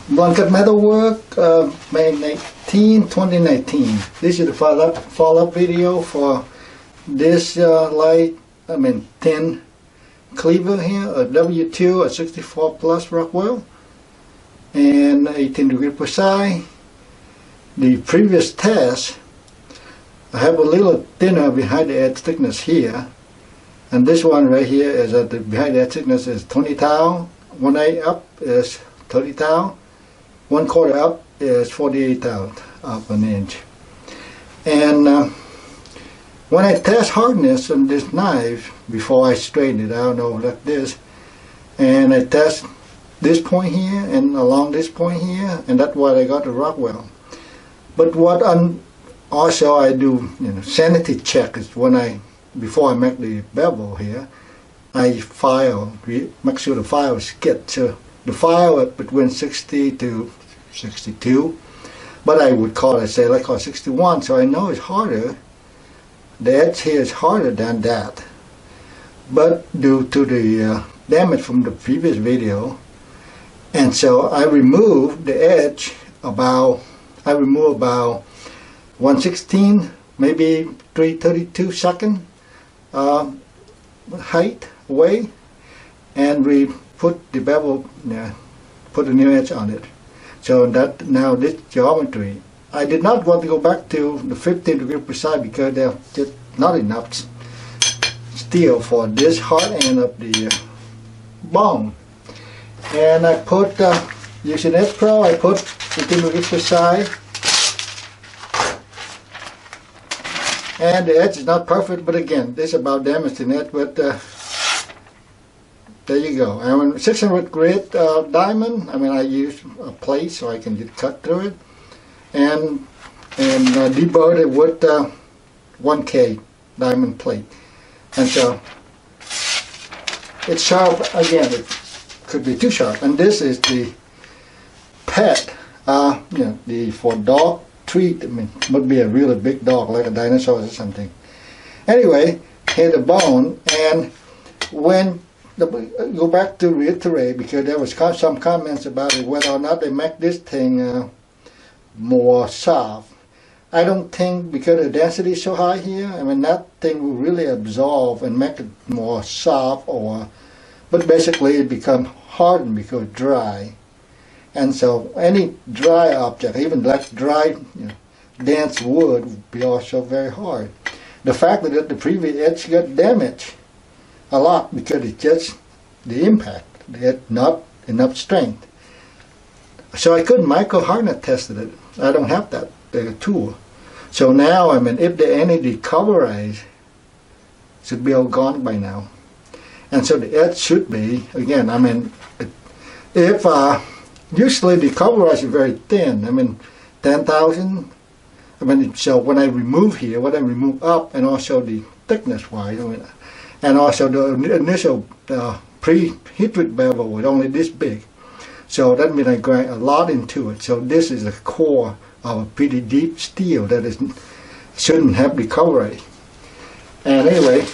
Blanket metal work, May 19, 2019. This is the follow-up video for this tin cleaver here, a W2, a 64 plus Rockwell, and 18 degree psi. The previous test, I have a little thinner behind the edge thickness here, and this one right here is that the behind the edge thickness is 20 thou, 1/8 up is 30 thou, 1/4 up is 48 thou of an inch. And when I test hardness on this knife before I straighten it out, like this, and I test this point here and along this point here, and that's why I got the Rockwell. But what also I do, sanity check is when before I make the bevel here, I make sure the file is good. So the file is between 60 to 62, but I would call it, say, let's call it 61, so I know it's harder. The edge here is harder than that. But due to the damage from the previous video, and so I removed the edge about 1/16, maybe 3/32 second height away, and we put the bevel, put a new edge on it. So that now this geometry, I did not want to go back to the 15 degree psi because there's just not enough steel for this hard end of the bone. And I put, using Edge Pro, I put 15 degree psi. And the edge is not perfect, but again, this is about damaging it, but there you go. And 600 grit diamond, I use a plate so I can just cut through it, and deburred it with 1K diamond plate. And so it's sharp again, it could be too sharp. And this is the pet, for dog treat. Would be a really big dog like a dinosaur or something. Anyway, here's the bone, and when go back to reiterate, because there was some comments about it, whether or not they make this thing more soft. I don't think, because the density is so high here, that thing will really absorb and make it more soft, but basically it becomes hardened because it's dry. And so any dry object, even like dry, dense wood, would be also very hard. The fact that the previous edge got damaged a lot because it's just the impact, it not enough strength. So I couldn't micro hardness test it. I don't have that tool. So now, if the any decoverize, should be all gone by now. And so the edge should be, again, if usually the coverize is very thin, 10,000. So when I remove here, what I remove up, and also the thickness wise, and also the initial pre-heat treat bevel was only this big. So that means I grind a lot into it. So this is the core of a pretty deep steel that shouldn't have recovery. And anyway,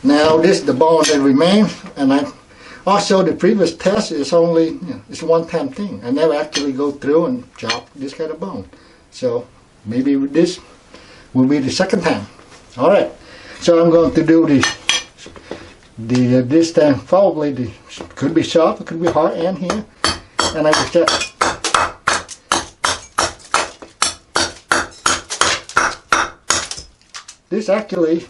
now this is the bone that remains, and also the previous test is only, it's a one-time thing. I never actually go through and chop this kind of bone. So maybe this will be the second time. All right. So I'm going to do this time, probably could be soft, it could be hard end here, and I just this actually,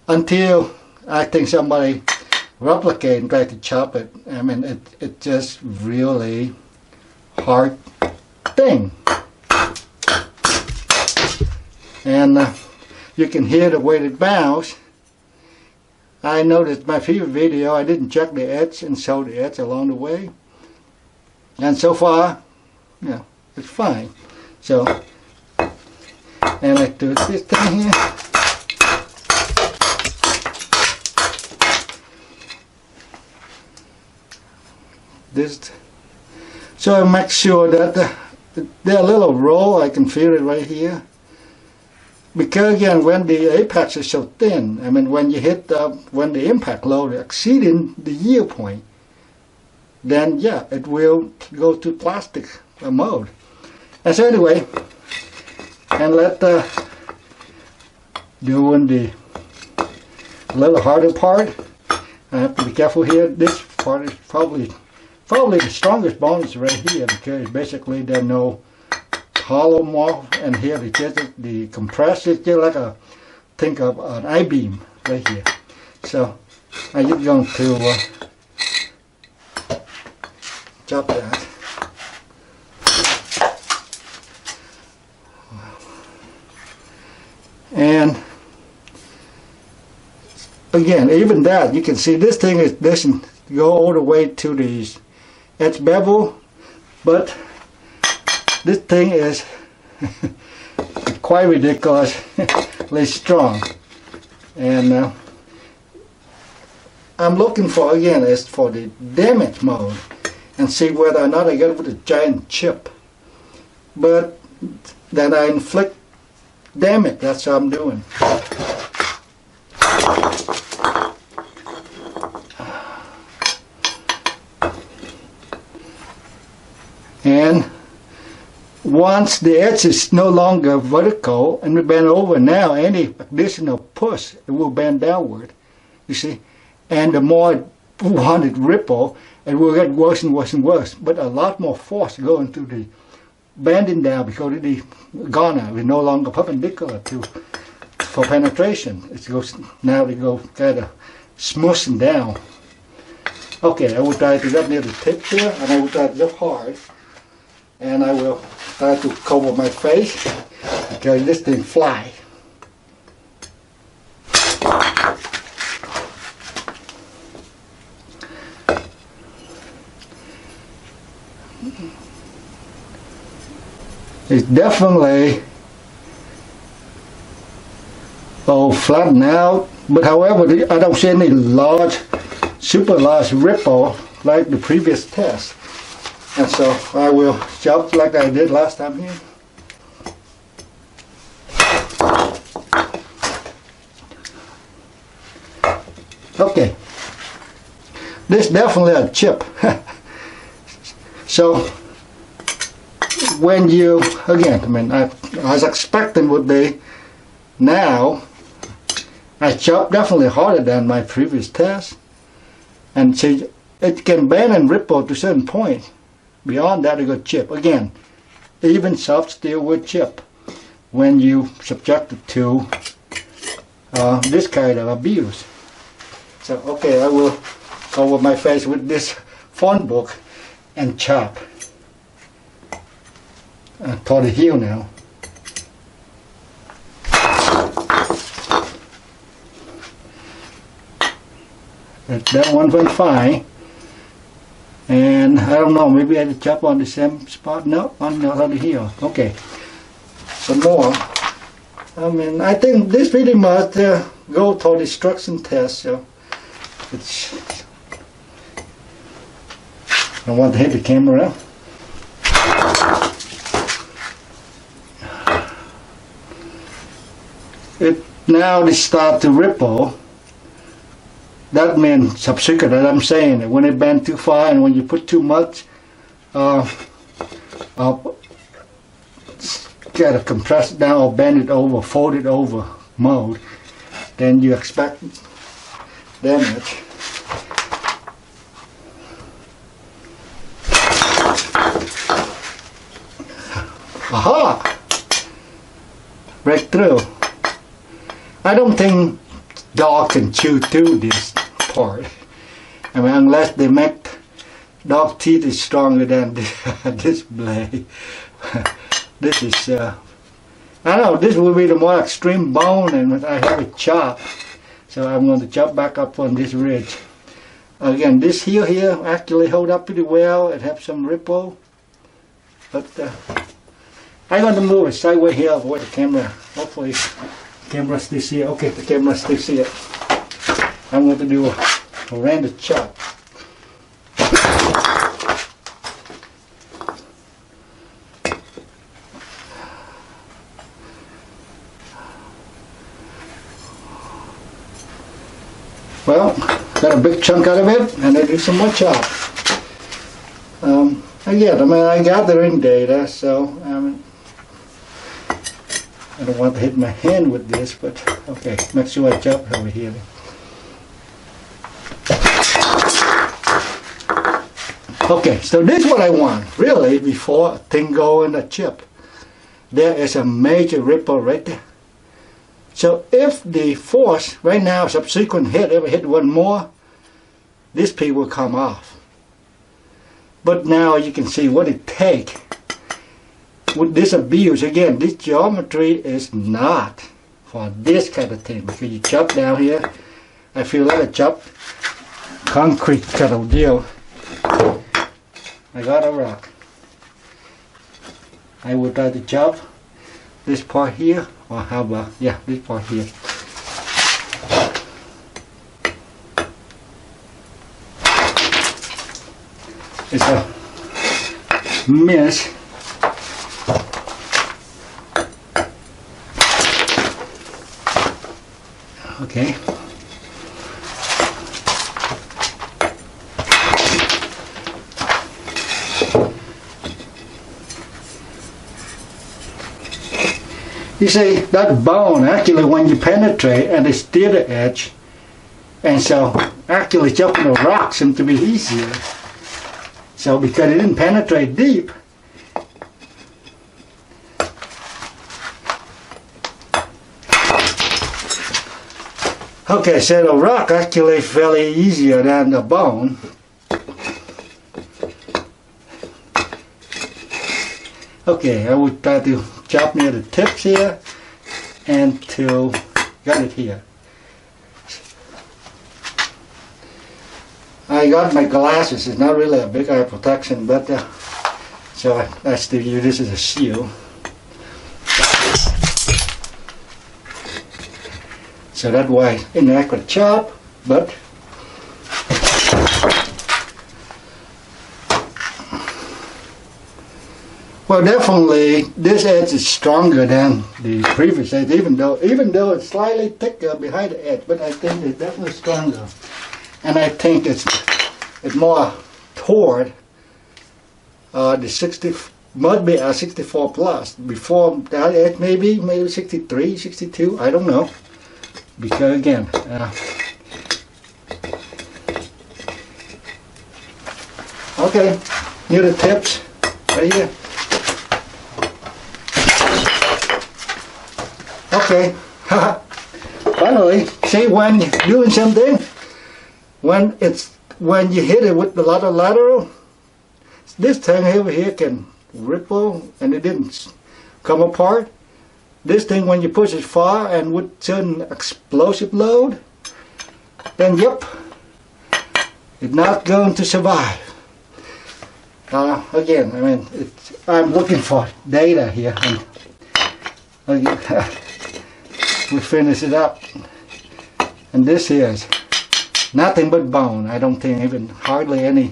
until I think somebody replicate and try to chop it, it's just really hard thing. And you can hear the way it bounces. I noticed my previous video, I didn't check the edge and sew the edge along the way. And so far, it's fine. So, and I do this thing here. So I make sure that there little roll, I can feel it right here. Because again, when the apex is so thin, when you hit when the impact load exceeding the yield point, then yeah, it will go to plastic mode. And so anyway, and doing the little harder part. I have to be careful here. This part is probably the strongest bone is right here, because basically there's no hollow more, and here the compressor is just like think of an I-beam right here. So I'm just going to chop that. And again, even that, you can see this thing doesn't go all the way to the edge bevel, but this thing is quite ridiculously strong. And I'm looking for, again, is for the damage mode and see whether or not I get with a giant chip. But that I inflict damage, that's what I'm doing. And once the edge is no longer vertical and we bend over now, any additional push, it will bend downward, you see. And the more we want it ripple, it will get worse and worse and worse. But a lot more force going to the bending down, because the gunner is no longer perpendicular for penetration. It goes now to go kind of smoothing down. Okay, I will try to get near the tip here, and I will try to go hard. And I will try to cover my face because this thing fly. It's definitely flattened out, but however, I don't see any super large ripple like the previous test. And so I will chop like I did last time here. Okay, this is definitely a chip. So when you, again, I mean, I was expecting would be, now I chop definitely harder than my previous test, and see it can bend and ripple to a certain point. Beyond that, it will chip. Again, even soft steel will chip when you subject it to this kind of abuse. So, okay, I will cover my face with this phone book and chop toward the heel now. That one went fine. And I don't know, maybe I had to chop on the same spot. No, on the other heel. Okay. Some more. I mean, I think this pretty much go toward the destruction test. So it's. I don't want to hit the camera. It now they start to ripple. That means subsequent that I'm saying that when it bends too far and when you put too much get to compress it down or bend it over, fold it over mode, then you expect damage. Aha! Breakthrough. I don't think dog can chew through this part. I mean, unless they make dog teeth is stronger than this blade. This is, I don't know, this will be the more extreme bone, and I have it chopped. So I'm going to chop back up on this ridge. Again, this heel here actually hold up pretty well. It has some ripple. But I'm going to move it sideways here, avoid the camera. Hopefully the camera still see it. Okay, the camera still see it. I'm going to do a random chop. Well, got a big chunk out of it, and I do some more chop. Again, I mean, I gathering data, so I don't want to hit my hand with this, but okay, make sure I chop over here. Okay, so this is what I want, really, before thing go in the chip. There is a major ripple right there. So if the force, right now, subsequent hit, ever hit one more, this piece will come off. But now you can see what it takes. With this abuse, again, this geometry is not for this kind of thing. Because you chop down here, I feel like a chop concrete kind of deal. I got a rock. I will try to chop this part here, or how about, yeah, this part here. It's a mess. Okay. You see, that bone, actually, when you penetrate and it's still the edge, and so actually chopping a rock seems to be easier. So because it didn't penetrate deep, okay, so the rock actually is fairly easier than the bone. Okay, I will try to chop near the tips here and to get it here. I got my glasses. It's not really a big eye protection, but so I still use this as a shield. So that way, inaccurate chop, but well, definitely this edge is stronger than the previous edge, even though it's slightly thicker behind the edge, but I think it's definitely stronger. And I think it's more toward the 60, must be a 64 plus. Before that edge, maybe 63, 62, I don't know. Because again, okay, near the tips, right here. Okay, finally, see when you're doing something, when you hit it with a lot of lateral, this thing over here can ripple and it didn't come apart. This thing, when you push it far and with certain explosive load, then yep, it's not going to survive. Again, I mean, I'm looking for data here. And we finish it up. And this here is nothing but bone. I don't think even hardly any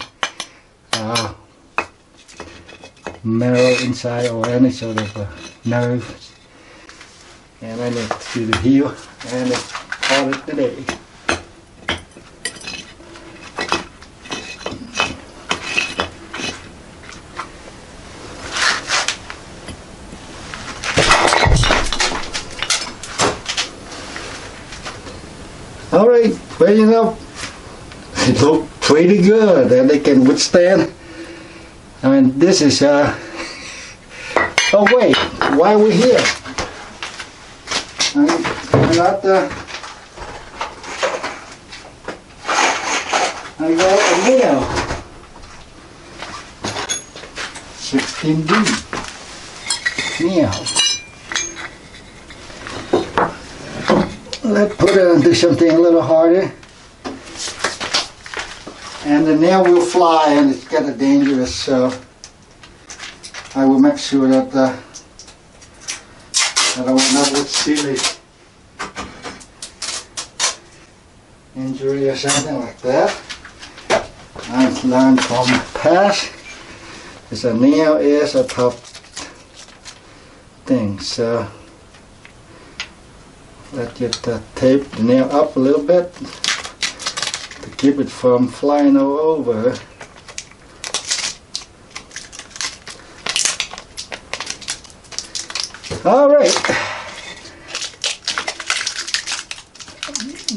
marrow inside or any sort of nerve. And I need to the heel and call it today. Alright, well, you know, it looks pretty good and they can withstand. I mean, this is oh wait, why are we here? I got a nail, 16D nail. Let's put it into something a little harder, and the nail will fly, and it's kind of dangerous. So I will make sure that I don't end up with silly injury or something like that. I've learned from the past is a nail is a tough thing. So let's get tape the nail up a little bit to keep it from flying all over. All right.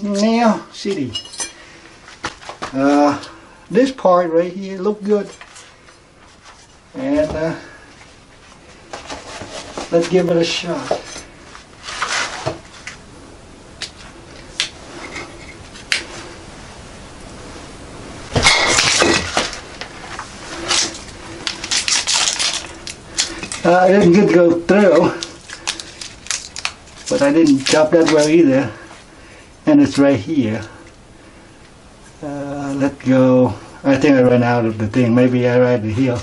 Now, city. This part right here look good, and let's give it a shot. I didn't get to go through, but I didn't chop that well either, and it's right here. Let's go. I think I ran out of the thing. Maybe I ride the heel.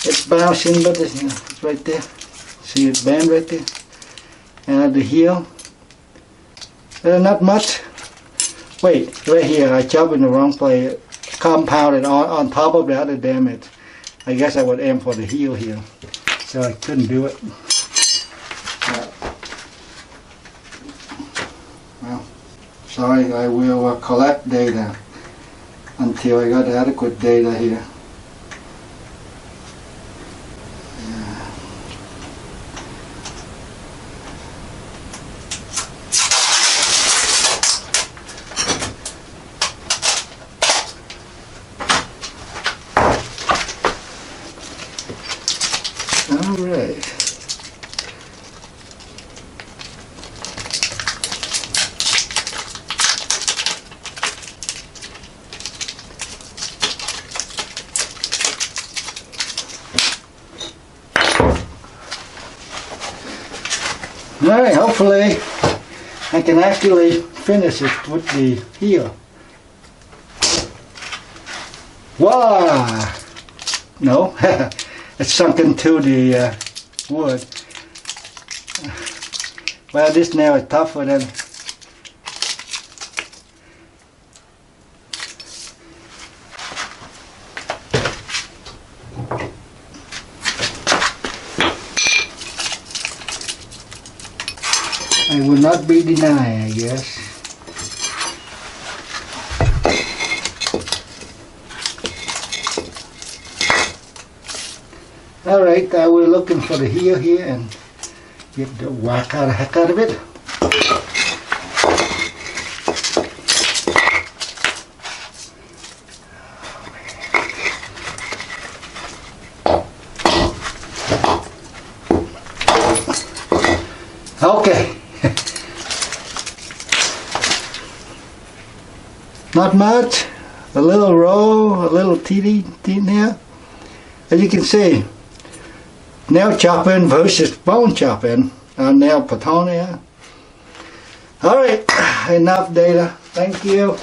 It's bouncing, but it's right there. See it bend right there? And at the heel, not much. Wait, right here, I chopped in the wrong place. Compounded on top of the other damage. I guess I would aim for the heel here, so I couldn't do it. Well, sorry, I will collect data until I got adequate data here. Alright. Alright, hopefully I can actually finish it with the heel. Wow! No, it's sunk into the wood. Well, this nail is tougher than I will not be denied, I guess. Alright, I will looking for the heel here and get the heck out of it. Okay. Not much. A little roll, a little teeny here. As you can see, nail chopping versus bone chopping on nail Patonia. Alright, enough data. Thank you.